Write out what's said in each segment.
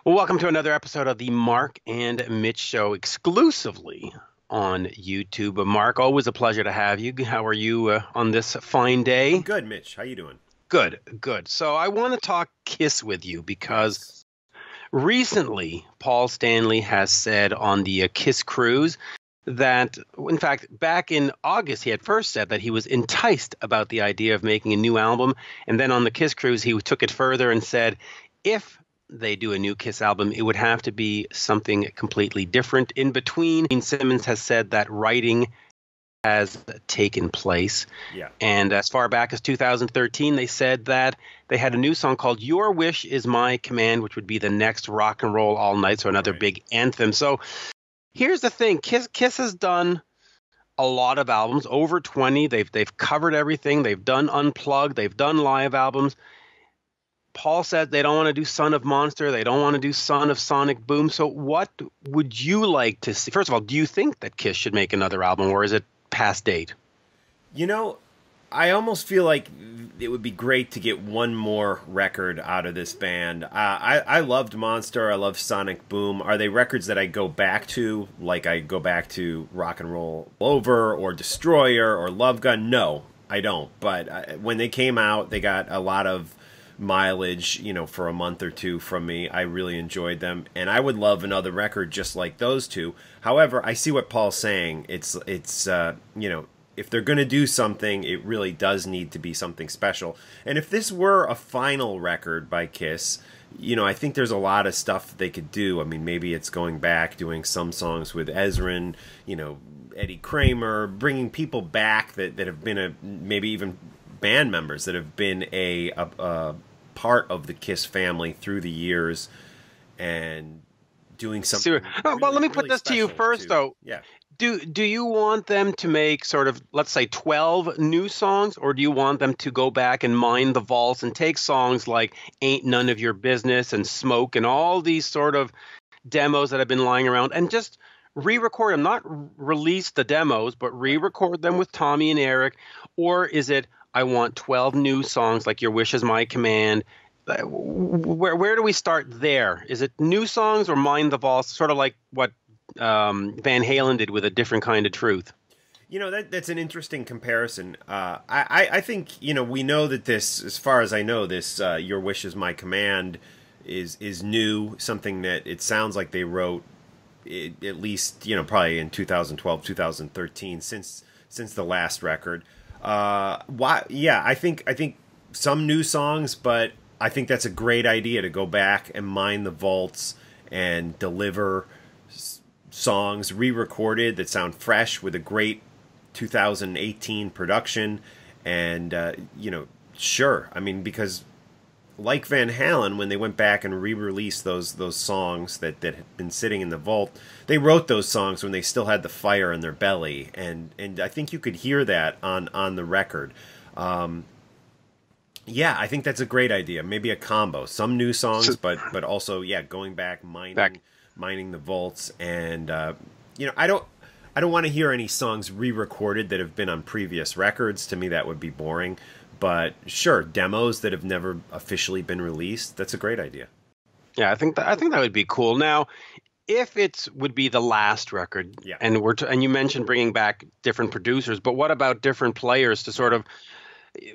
Well, welcome to another episode of the Mark and Mitch Show exclusively on YouTube. Mark, always a pleasure to have you. How are you on this fine I'm day? good, Mitch. How you doing? Good, good. So I want to talk Kiss with you because Yes. recently Paul Stanley has said on the Kiss cruise that, in fact, back in August, he had first said that he was enticed about the idea of making a new album. And then on the Kiss cruise, he took it further and said, if they do a new Kiss album, it would have to be something completely different. In between, Gene Simmons has said that writing has taken place. Yeah. And as far back as 2013, they said that they had a new song called Your Wish Is My Command, which would be the next Rock and Roll All Night, so another Right. big anthem. So here's the thing. Kiss has done a lot of albums, over 20. They've covered everything. They've done Unplugged. They've done live albums. Paul said they don't want to do Son of Monster. They don't want to do Son of Sonic Boom. So what would you like to see? First of all, do you think that Kiss should make another album, or is it past date? You know, I almost feel like it would be great to get one more record out of this band. I loved Monster. I loved Sonic Boom. Are they records that I go back to, like I go back to Rock and Roll Over or Destroyer or Love Gun? No, I don't. But when they came out, they got a lot of mileage, for a month or two from me. I really enjoyed them, and I would love another record just like those two. However, I see what Paul's saying. It's if they're going to do something, it really does need to be something special. And if this were a final record by Kiss, I think there's a lot of stuff they could do. I mean, maybe it's going back, doing some songs with Ezrin, Eddie Kramer, bringing people back that have been maybe even band members that have been a part of the Kiss family through the years, and doing something. Well, let me put this to you first, though. Yeah. Do you want them to make sort of, let's say, 12 new songs, or do you want them to go back and mine the vaults and take songs like Ain't None of Your Business and Smoke and all these sort of demos that have been lying around and just re-record them, not release the demos, but re-record them with Tommy and Eric? Or is it, I want 12 new songs like Your Wish Is My Command? Where do we start there? Is it new songs or mine the vaults, sort of like what Van Halen did with A Different Kind of Truth? That's an interesting comparison. I think, we know that this, as far as I know, this Your Wish Is My Command is new, something that it sounds like they wrote at least, probably in 2012, 2013, since the last record. Yeah, I think some new songs, but I think that's a great idea to go back and mine the vaults and deliver songs re-recorded that sound fresh with a great 2018 production. And sure, I mean, because like Van Halen, when they went back and re-released those songs that had been sitting in the vault, they wrote those songs when they still had the fire in their belly, and I think you could hear that on the record. Yeah, I think that's a great idea. Maybe a combo, some new songs, but also, yeah, going back mining the vaults. And I don't want to hear any songs re-recorded that have been on previous records. To me, that would be boring. But sure, demos that have never officially been released, that's a great idea. Yeah, I think that would be cool. Now, if it would be the last record, yeah, and you mentioned bringing back different producers, but what about different players to sort of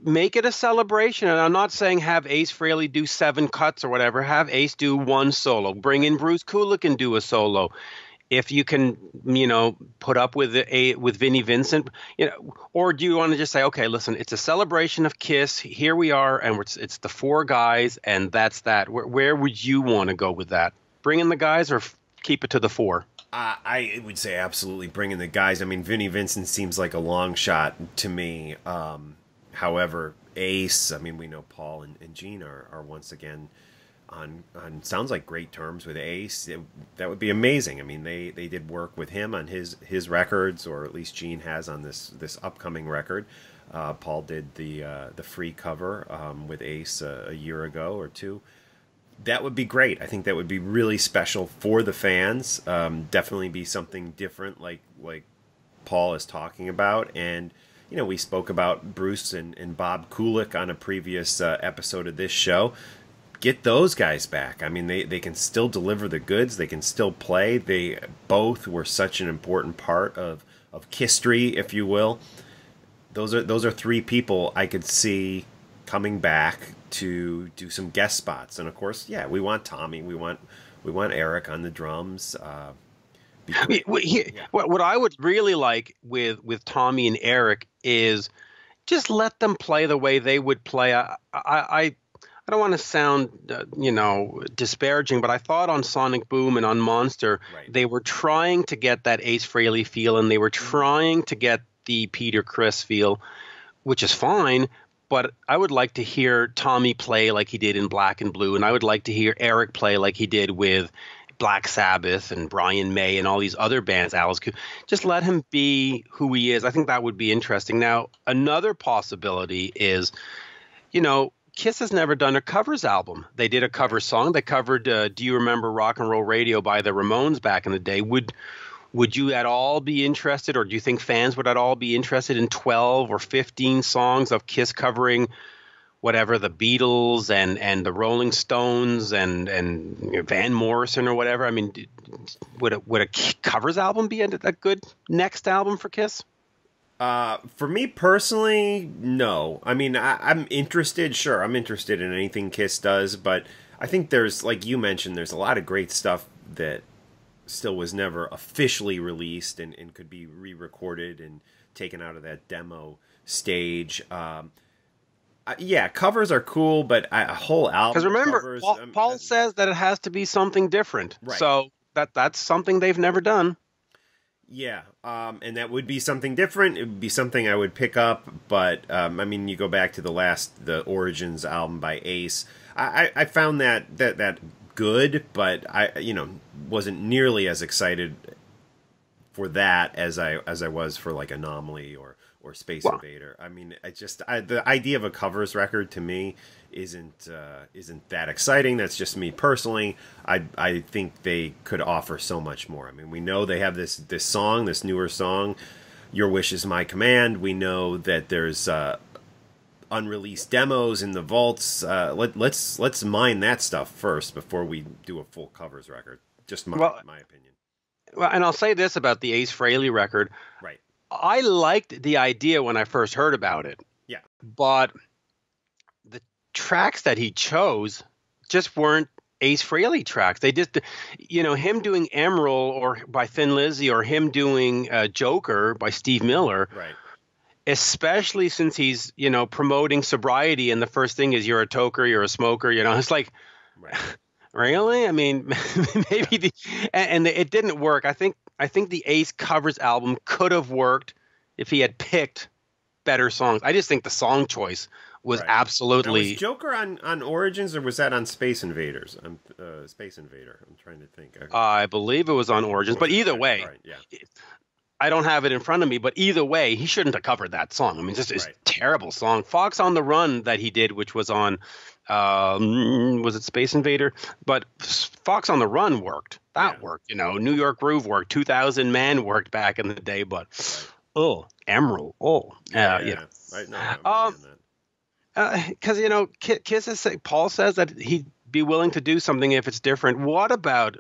make it a celebration? And I'm not saying have Ace Frehley do 7 cuts or whatever. Have Ace do 1 solo. Bring in Bruce Kulick and do a solo. If you can, put up with Vinnie Vincent, or do you want to just say, okay, listen, it's a celebration of Kiss. Here we are, and it's the 4 guys, and that's that. Where would you want to go with that? Bring in the guys or keep it to the 4? I would say absolutely bring in the guys. I mean, Vinnie Vincent seems like a long shot to me. However, Ace, I mean, we know Paul and Gene are once again on sounds like great terms with Ace. That would be amazing. I mean, they did work with him on his records, or at least Gene has on this upcoming record. Paul did the free cover with Ace a year ago or two. That would be great. I think that would be really special for the fans. Definitely be something different, like Paul is talking about. And we spoke about Bruce and Bob Kulick on a previous episode of this show. get those guys back. I mean, they can still deliver the goods. They can still play. They both were such an important part of history, if you will. Those are three people I could see coming back to do some guest spots. And of course, yeah, we want Tommy. We want Eric on the drums. What I would really like with Tommy and Eric is just let them play the way they would play. I don't want to sound, disparaging, but I thought on Sonic Boom and on Monster, they were trying to get that Ace Frehley feel, and they were trying to get the Peter Criss feel, which is fine. But I would like to hear Tommy play like he did in Black and Blue, and I would like to hear Eric play like he did with Black Sabbath and Brian May and all these other bands. Alice Cooper. Just let him be who he is. I think that would be interesting. Now, another possibility is, Kiss has never done a covers album. They did a cover song. They covered Do You Remember Rock and Roll Radio by the Ramones back in the day. Would you at all be interested, or do you think fans would at all be interested in 12 or 15 songs of Kiss covering whatever, the Beatles and the Rolling Stones and Van Morrison or whatever? I mean, would a covers album be a good next album for Kiss? For me personally, no. I mean, I'm interested. Sure, I'm interested in anything Kiss does, but I think there's, like you mentioned, there's a lot of great stuff that still was never officially released and could be re-recorded and taken out of that demo stage. Yeah, covers are cool, but a whole album. Because remember, covers, Paul says that it has to be something different. Right. So that's something they've never done. Yeah, and that would be something different. It would be something I would pick up, but I mean, you go back to the Origins album by Ace. I found that good, but I wasn't nearly as excited for that as I was for like Anomaly or Space Invader. I mean, the idea of a covers record to me isn't that exciting. That's just me personally. I think they could offer so much more. I mean, we know they have this song, this newer song, Your Wish Is My Command. We know that there's unreleased demos in the vaults. Let's mine that stuff first before we do a full covers record. Just my opinion. Well, and I'll say this about the Ace Frehley record. Right. I liked the idea when I first heard about it. Yeah. But the tracks that he chose just weren't Ace Frehley tracks. They just, him doing Emerald or by Thin Lizzy or him doing Joker by Steve Miller. Right. Especially since he's, promoting sobriety, and the first thing is you're a toker, you're a smoker, it's like, right. Really? I mean, maybe it didn't work. I think the Ace covers album could have worked if he had picked better songs. I just think the song choice was absolutely. Now, was Joker on Origins, or was that on Space Invaders? Space Invader. I'm trying to think. I believe it was on Origins, but either way. Right, yeah. I don't have it in front of me, but either way, he shouldn't have covered that song. I mean, it's a terrible song. Fox on the Run that he did, which was on, was it Space Invader? But Fox on the Run worked. That worked. New York Groove worked. 2000 Man worked back in the day, but Emerald. Yeah. Because Kiss Paul says that he'd be willing to do something if it's different. What about?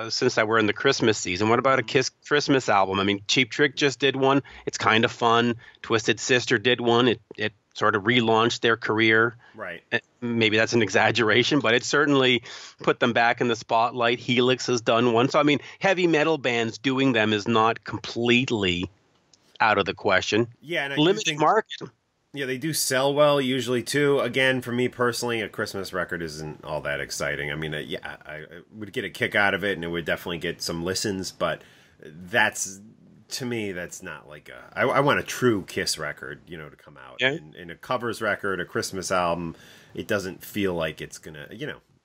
Since that we're in the Christmas season, what about a Kiss Christmas album? I mean, Cheap Trick just did one. It's kind of fun. Twisted Sister did one. It sort of relaunched their career. Right. Maybe that's an exaggeration, but it certainly put them back in the spotlight. Helix has done one. So, I mean, heavy metal bands doing them is not completely out of the question. Yeah. And limited market. Yeah, they do sell well usually too. Again, for me personally, a Christmas record isn't all that exciting. I mean, I would get a kick out of it, and it would definitely get some listens. But to me, that's not like I want a true Kiss record, to come out. Yeah. And a covers record, a Christmas album, it doesn't feel like it's gonna,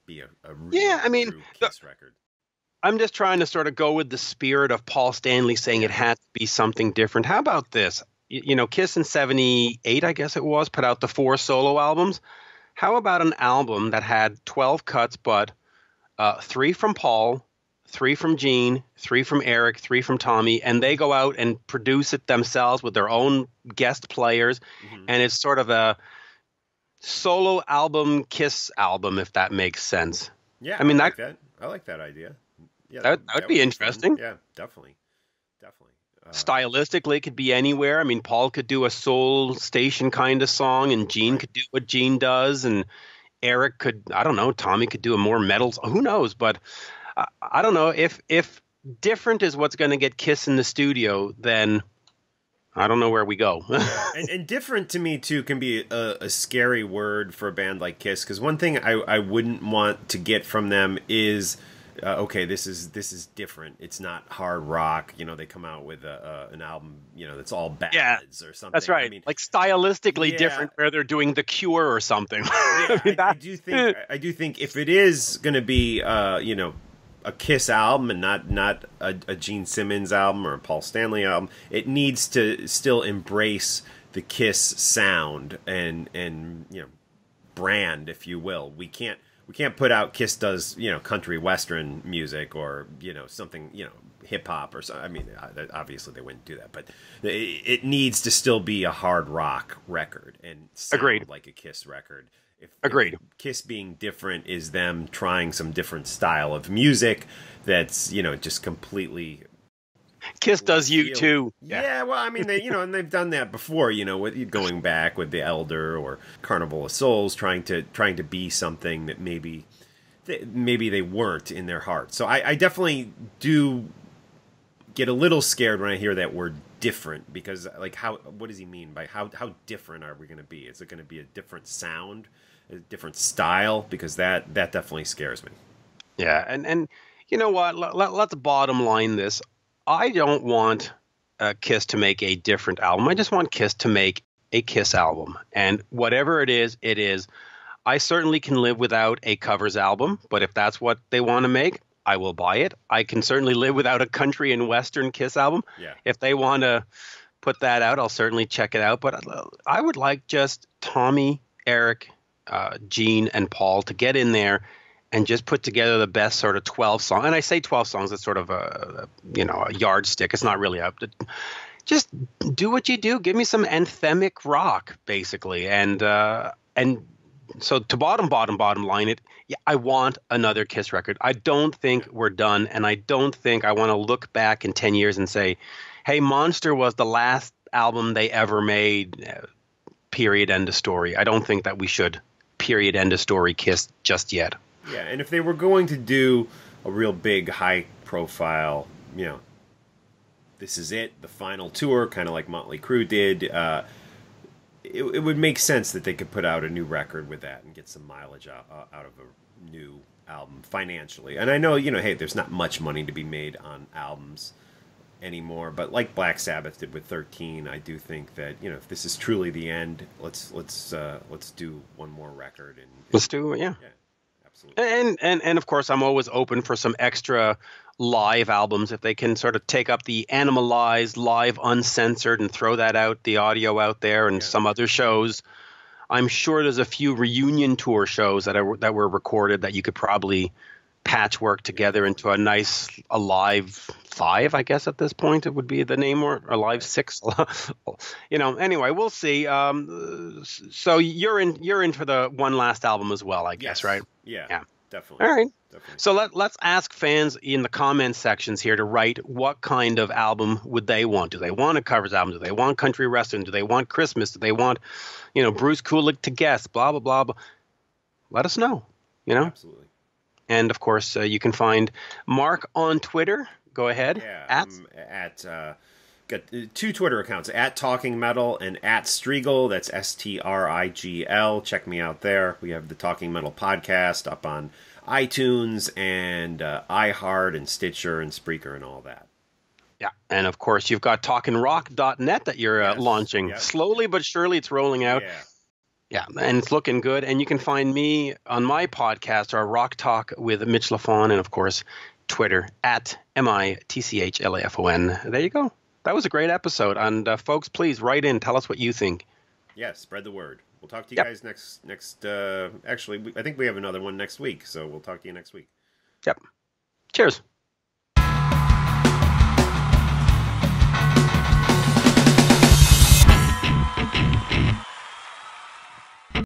be a real true Kiss record. I'm just trying to sort of go with the spirit of Paul Stanley saying it had to be something different. How about this? Kiss in 78, I guess it was, put out the 4 solo albums. How about an album that had 12 cuts, but 3 from Paul, 3 from Gene, 3 from Eric, 3 from Tommy, and they go out and produce it themselves with their own guest players, and it's sort of solo album, Kiss album, if that makes sense. Yeah, I mean, like that. I like that idea. Yeah, that would be fun. interesting. Yeah, definitely. Stylistically, it could be anywhere. I mean, Paul could do a soul station kind of song, and Gene could do what Gene does, and Eric could, I don't know, Tommy could do a more metal. Who knows? But I don't know if different is what's going to get Kiss in the studio, then I don't know where we go. and different to me too can be a scary word for a band like Kiss, because one thing I wouldn't want to get from them is okay, this is different. It's not hard rock. You know, they come out with an album, you know, that's all ballads or something. That's right. I mean, like stylistically different, where they're doing The Cure or something. I do think if it is going to be you know, a Kiss album and not a Gene Simmons album or a Paul Stanley album, it needs to still embrace the Kiss sound and you know, brand, if you will. We can't put out Kiss does, you know, country western music or, you know, something, you know, hip hop or something. I mean, obviously they wouldn't do that, but it needs to still be a hard rock record and sound like a Kiss record. If Kiss being different is them trying some different style of music that's, you know, just completely. Kiss does U2. Yeah, well, I mean, they, you know, and they've done that before, you know, with going back with The Elder or Carnival of Souls, trying to be something that maybe they weren't in their heart. So I definitely do get a little scared when I hear that word different, because like, what does he mean by how different are we going to be? Is it going to be a different sound, a different style? Because that definitely scares me. Yeah, and you know what? Let's bottom line this. I don't want Kiss to make a different album. I just want Kiss to make a Kiss album. And whatever it is, it is. I certainly can live without a covers album, but if that's what they want to make, I will buy it. I can certainly live without a country and western Kiss album. Yeah. If they want to put that out, I'll certainly check it out. But I would like just Tommy, Eric, Gene, and Paul to get in there and just put together the best sort of 12 songs. And I say 12 songs, it's sort of a yardstick. It's not really up to just do what you do. Give me some anthemic rock, basically. And so to bottom line it, yeah, I want another Kiss record. I don't think we're done. And I don't think I want to look back in 10 years and say, hey, Monster was the last album they ever made, period, end of story. I don't think that we should, period, end of story, Kiss just yet. Yeah, and if they were going to do a real big, high-profile, you know, this is it, the final tour, kind of like Motley Crue did, it would make sense that they could put out a new record with that and get some mileage out of a new album financially. And I know, you know, hey, there's not much money to be made on albums anymore, but like Black Sabbath did with 13, I do think that, you know, if this is truly the end, let's do one more record and let's do it. Yeah. Absolutely. And of course, I'm always open for some extra live albums if they can sort of take up the Animalized live uncensored and throw that out, the audio out there, and some other shows. I'm sure there's a few reunion tour shows that were recorded that you could probably patchwork together into a live 5, I guess at this point it would be the name, or a live 6. You know, anyway, we'll see. So you're in for the one last album as well, I guess, right? Yeah, definitely. All right. Definitely. So let's ask fans in the comment sections here to write what kind of album would they want. Do they want a covers album? Do they want country western? Do they want Christmas? Do they want, you know, Bruce Kulick to guest? Blah, blah, blah, blah. Let us know, you know? Absolutely. And, of course, you can find Mark on Twitter. Go ahead. Yeah, got 2 Twitter accounts, at Talking Metal and at Strigl. That's Strigl. Check me out there. We have the Talking Metal podcast up on iTunes and iHeart and Stitcher and Spreaker and all that. Yeah, and of course you've got talkingrock.net that you're launching. Yep. Slowly but surely it's rolling out. Yeah, and it's looking good. And you can find me on my podcast, our Rock Talk with Mitch Lafon, and of course Twitter at MITCHLAFON. There you go. That was a great episode. And folks, please write in. Tell us what you think. Yeah, spread the word. We'll talk to you guys next. Actually, I think we have another one next week. So we'll talk to you next week. Yep. Cheers.